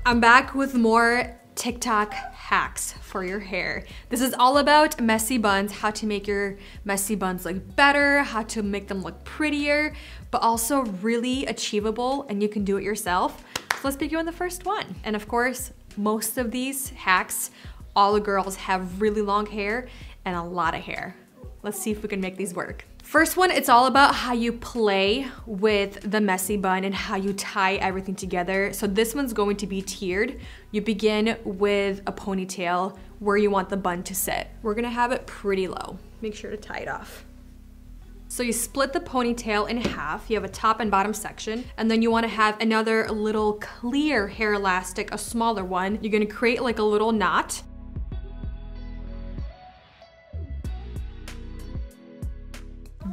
I'm back with more TikTok hacks for your hair. This is all about messy buns, how to make your messy buns look better, how to make them look prettier, but also really achievable and you can do it yourself. So let's begin with the first one. And of course, most of these hacks, all the girls have really long hair and a lot of hair. Let's see if we can make these work. First one, it's all about how you play with the messy bun and how you tie everything together. So this one's going to be tiered. You begin with a ponytail where you want the bun to sit. We're gonna have it pretty low. Make sure to tie it off. So you split the ponytail in half. You have a top and bottom section, and then you wanna have another little clear hair elastic, a smaller one. You're gonna create like a little knot.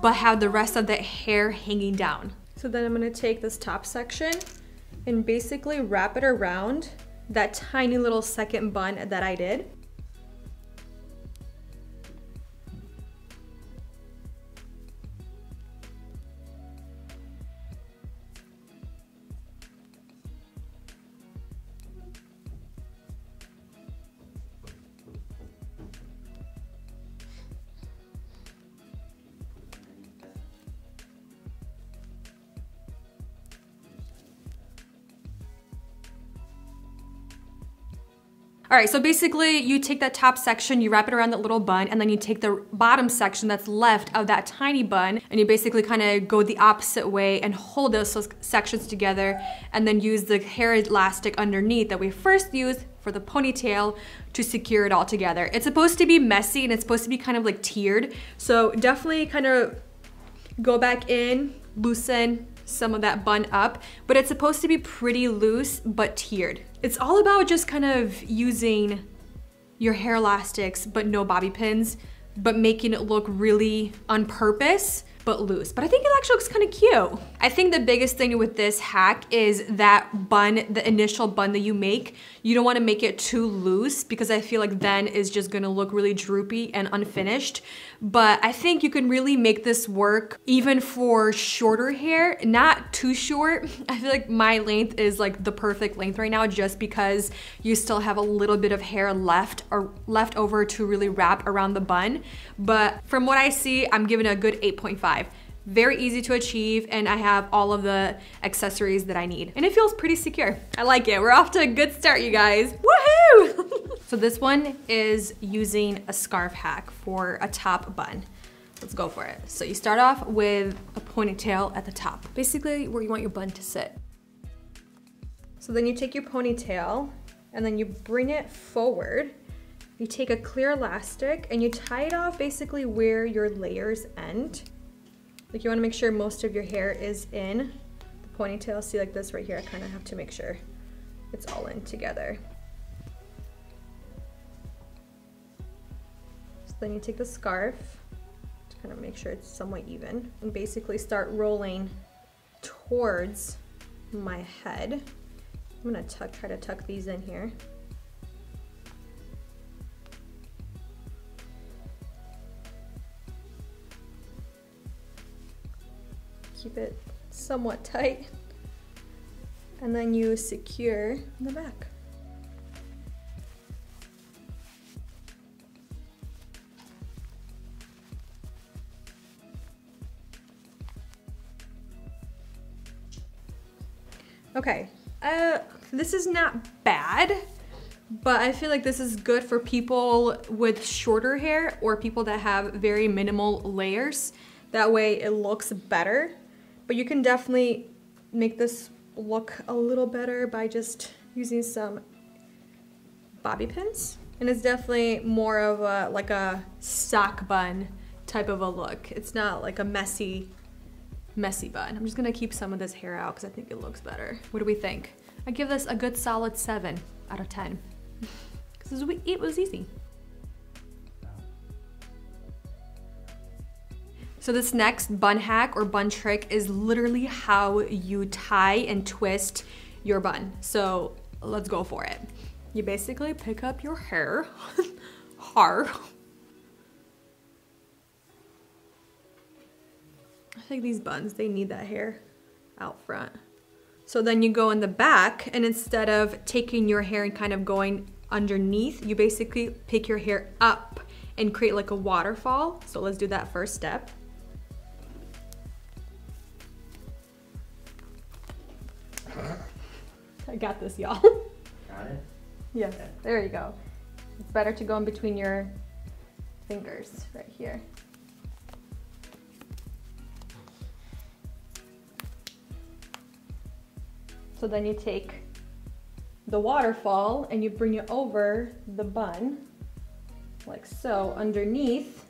But have the rest of the hair hanging down. So then I'm gonna take this top section and basically wrap it around that tiny little second bun that I did. All right, so basically you take that top section, you wrap it around that little bun, and then you take the bottom section that's left of that tiny bun, and you basically kind of go the opposite way and hold those sections together, and then use the hair elastic underneath that we first used for the ponytail to secure it all together. It's supposed to be messy and it's supposed to be kind of like tiered, so definitely kind of go back in, loosen some of that bun up, but it's supposed to be pretty loose but tiered. It's all about just kind of using your hair elastics but no bobby pins, but making it look really on purpose but loose. But I think it actually looks kind of cute. I think the biggest thing with this hack is that bun, the initial bun that you make, you don't want to make it too loose because I feel like then it's just gonna look really droopy and unfinished. But I think you can really make this work even for shorter hair, not too short. I feel like my length is like the perfect length right now just because you still have a little bit of hair left over to really wrap around the bun. But from what I see, I'm giving it a good 8.5. Very easy to achieve, and I have all of the accessories that I need. And it feels pretty secure. I like it. We're off to a good start, you guys. Woohoo! So this one is using a scarf hack for a top bun. Let's go for it. So you start off with a ponytail at the top, basically where you want your bun to sit. So then you take your ponytail and then you bring it forward. You take a clear elastic and you tie it off basically where your layers end. Like you wanna make sure most of your hair is in the ponytail. See, like this right here, I kinda have to make sure it's all in together. So then you take the scarf to kind of make sure it's somewhat even and basically start rolling towards my head. I'm gonna try to tuck these in here. Keep it somewhat tight, and then you secure the back. Okay, this is not bad, but I feel like this is good for people with shorter hair or people that have very minimal layers. That way it looks better. But you can definitely make this look a little better by just using some bobby pins. And it's definitely more of a, like a sock bun type of a look. It's not like a messy bun. I'm just gonna keep some of this hair out because I think it looks better. What do we think? I give this a good solid 7 out of 10. Because it was easy. So this next bun hack or bun trick is literally how you tie and twist your bun. So let's go for it. You basically pick up your hair, I think these buns, they need that hair out front. So then you go in the back, and instead of taking your hair and kind of going underneath, you basically pick your hair up and create like a waterfall. So let's do that first step. I got this, y'all. Got it? Yes, okay. There you go. It's better to go in between your fingers right here. So then you take the waterfall and you bring it over the bun, like so, underneath,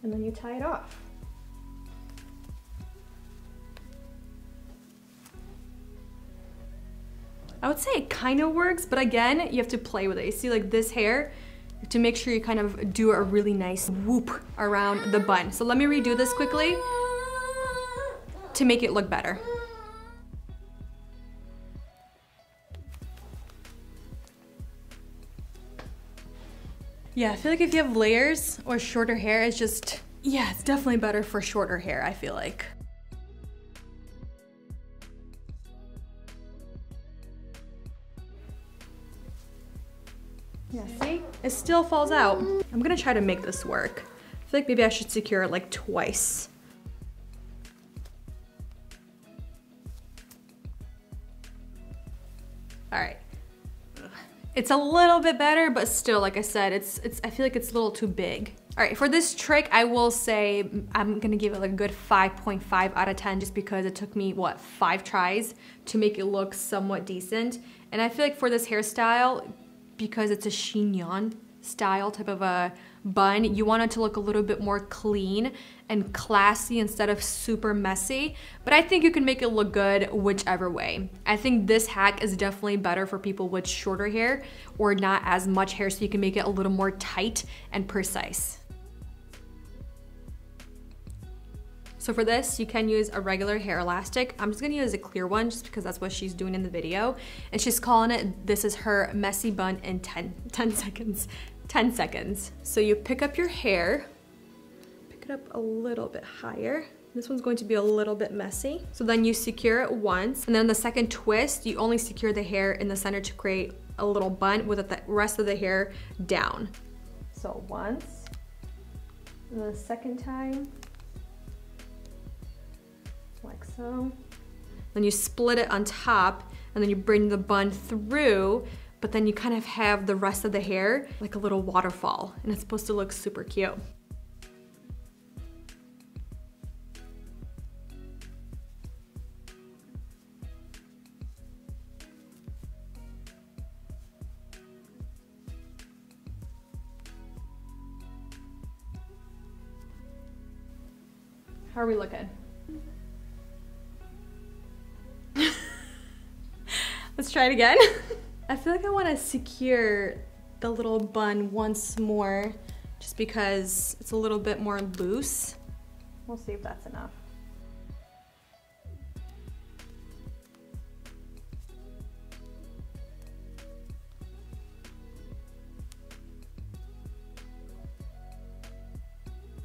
and then you tie it off. I would say it kind of works, but again, you have to play with it. You see, like this hair, to make sure you kind of do a really nice whoop around the bun. So let me redo this quickly to make it look better. Yeah, I feel like if you have layers or shorter hair, it's just, yeah, it's definitely better for shorter hair, I feel like. Yeah, see? It still falls out. I'm gonna try to make this work. I feel like maybe I should secure it like twice. All right. It's a little bit better, but still, like I said, I feel like it's a little too big. All right, for this trick, I will say I'm gonna give it like a good 5.5 out of 10 just because it took me, what, 5 tries to make it look somewhat decent. And I feel like for this hairstyle, because it's a chignon style type of a bun, you want it to look a little bit more clean and classy instead of super messy. But I think you can make it look good whichever way. I think this hack is definitely better for people with shorter hair or not as much hair, so you can make it a little more tight and precise. So for this, you can use a regular hair elastic. I'm just gonna use a clear one just because that's what she's doing in the video. And she's calling it, this is her messy bun in 10 seconds. 10 seconds. So you pick up your hair, pick it up a little bit higher. This one's going to be a little bit messy. So then you secure it once, and then the second twist, you only secure the hair in the center to create a little bun with the rest of the hair down. So once, and then the second time, like so. Then you split it on top, and then you bring the bun through, but then you kind of have the rest of the hair like a little waterfall, and it's supposed to look super cute. How are we looking? Let's try it again. I feel like I want to secure the little bun once more just because it's a little bit more loose. We'll see if that's enough.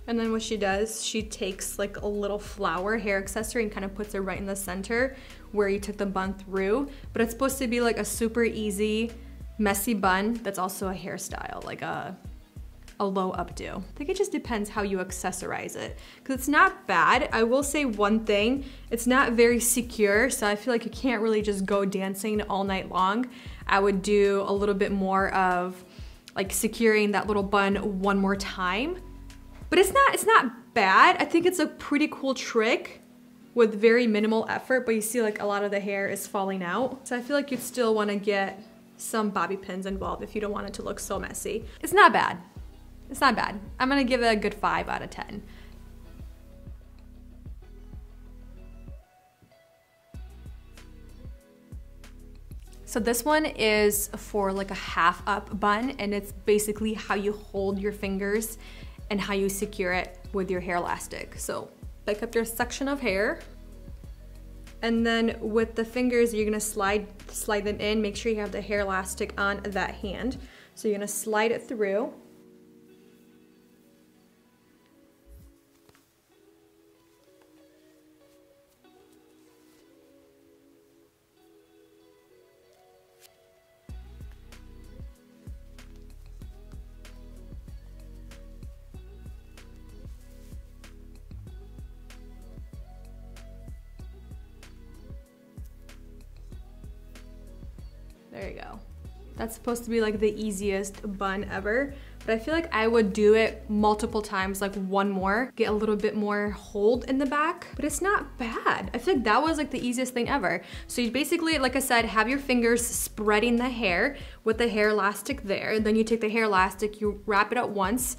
And then what she does, she takes like a little flower hair accessory and kind of puts it right in the center where you took the bun through. But it's supposed to be like a super easy, messy bun that's also a hairstyle, like a low updo. I think it just depends how you accessorize it, because it's not bad. I will say one thing, it's not very secure, so I feel like you can't really just go dancing all night long. I would do a little bit more of like securing that little bun one more time. But it's not bad. I think it's a pretty cool trick with very minimal effort, but you see like a lot of the hair is falling out. So I feel like you'd still want to get some bobby pins involved if you don't want it to look so messy. It's not bad. It's not bad. I'm gonna give it a good 5 out of 10. So this one is for like a half up bun, and it's basically how you hold your fingers and how you secure it with your hair elastic. So pick up your section of hair, and then with the fingers, you're gonna slide them in. Make sure you have the hair elastic on that hand. So you're gonna slide it through. There you go. That's supposed to be like the easiest bun ever, but I feel like I would do it multiple times, like one more, get a little bit more hold in the back, but it's not bad. I feel like that was like the easiest thing ever. So you basically, like I said, have your fingers spreading the hair with the hair elastic there. Then you take the hair elastic, you wrap it up once,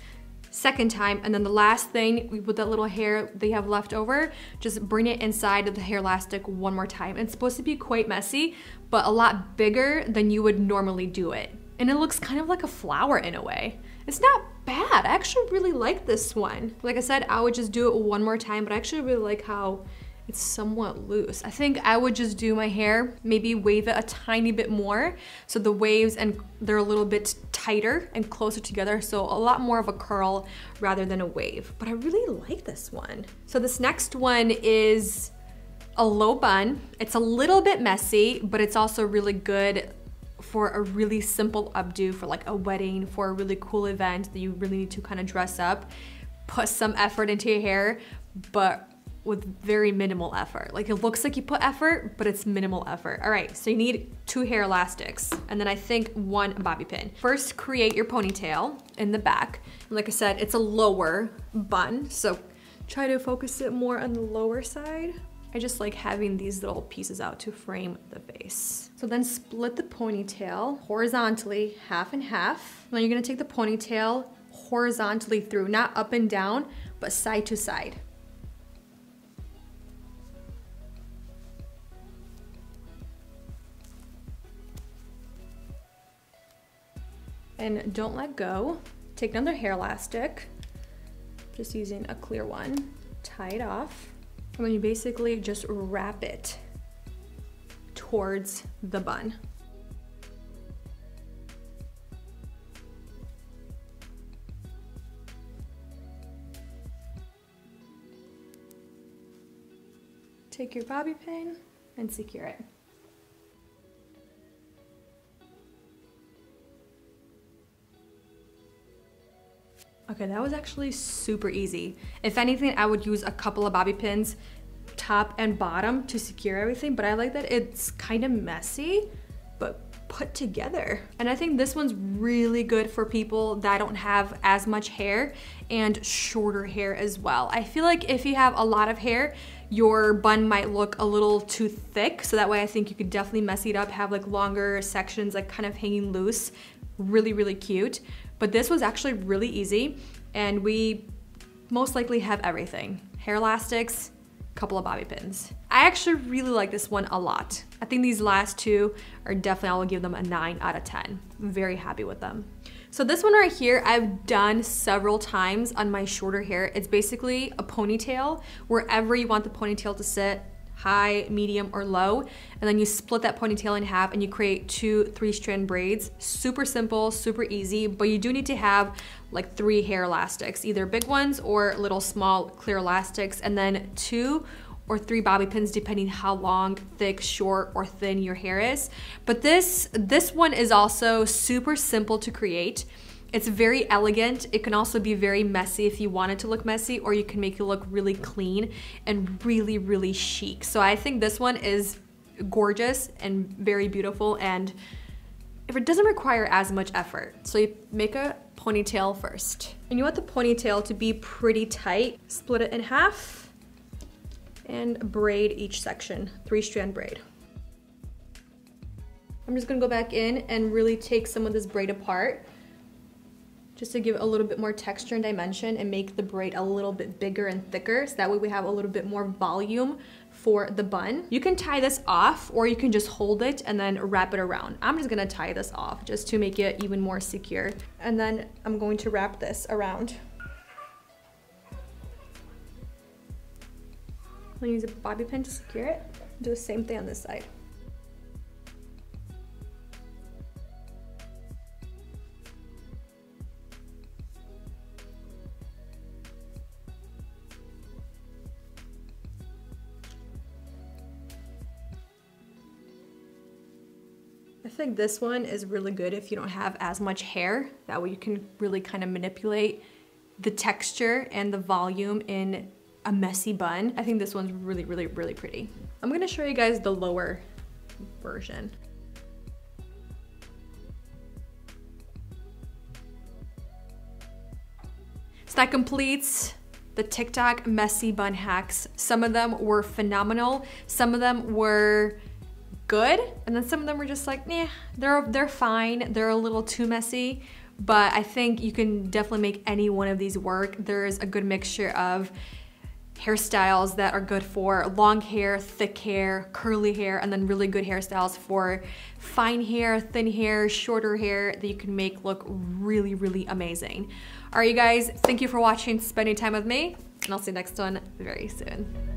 second time, and then the last thing with that little hair they have left over, just bring it inside of the hair elastic one more time. It's supposed to be quite messy, but a lot bigger than you would normally do it. And it looks kind of like a flower in a way. It's not bad. I actually really like this one. Like I said, I would just do it one more time, but I actually really like how it's somewhat loose. I think I would just do my hair, maybe wave it a tiny bit more, so the waves and they're a little bit tighter and closer together, so a lot more of a curl rather than a wave. But I really like this one. So this next one is a low bun. It's a little bit messy, but it's also really good for a really simple updo for like a wedding, for a really cool event that you really need to kind of dress up, put some effort into your hair, but with very minimal effort. Like it looks like you put effort, but it's minimal effort. All right, so you need 2 hair elastics and then I think 1 bobby pin. First, create your ponytail in the back. And like I said, it's a lower bun, so try to focus it more on the lower side. I just like having these little pieces out to frame the face. So then split the ponytail horizontally, half and half. Then you're gonna take the ponytail horizontally through, not up and down, but side to side. And don't let go. Take another hair elastic, just using a clear one, tie it off, and then you basically just wrap it towards the bun. Take your bobby pin and secure it. Okay, that was actually super easy. If anything, I would use a couple of bobby pins, top and bottom, to secure everything, but I like that it's kind of messy, but put together. And I think this one's really good for people that don't have as much hair and shorter hair as well. I feel like if you have a lot of hair, your bun might look a little too thick, so that way I think you could definitely mess it up, have like longer sections like kind of hanging loose. Really, really cute. But this was actually really easy, and we most likely have everything. Hair elastics, couple of bobby pins. I actually really like this one a lot. I think these last 2 are definitely, I will give them a 9 out of 10. I'm very happy with them. So this one right here, I've done several times on my shorter hair. It's basically a ponytail, wherever you want the ponytail to sit, high, medium, or low, and then you split that ponytail in half and you create 2 3-strand braids. Super simple, super easy, but you do need to have like 3 hair elastics, either big ones or little small clear elastics, and then 2 or 3 bobby pins depending how long, thick, short, or thin your hair is. But this one is also super simple to create. It's very elegant. It can also be very messy if you want it to look messy, or you can make it look really clean and really, really chic. So I think this one is gorgeous and very beautiful, and if it doesn't require as much effort. So you make a ponytail first. And you want the ponytail to be pretty tight. Split it in half and braid each section, 3-strand braid. I'm just gonna go back in and really take some of this braid apart, just to give it a little bit more texture and dimension and make the braid a little bit bigger and thicker, so that way we have a little bit more volume for the bun. You can tie this off, or you can just hold it and then wrap it around. I'm just gonna tie this off just to make it even more secure. And then I'm going to wrap this around. I'm gonna use a bobby pin to secure it. Do the same thing on this side. I think this one is really good if you don't have as much hair. That way you can really kind of manipulate the texture and the volume in a messy bun. I think this one's really, really, really pretty. I'm gonna show you guys the lower version. So that completes the TikTok messy bun hacks. Some of them were phenomenal. Some of them were good. And then some of them were just like, nah, they're fine. They're a little too messy. But I think you can definitely make any one of these work. There's a good mixture of hairstyles that are good for long hair, thick hair, curly hair, and then really good hairstyles for fine hair, thin hair, shorter hair that you can make look really, really amazing. All right, you guys, thank you for watching, spending time with me, and I'll see you next one very soon.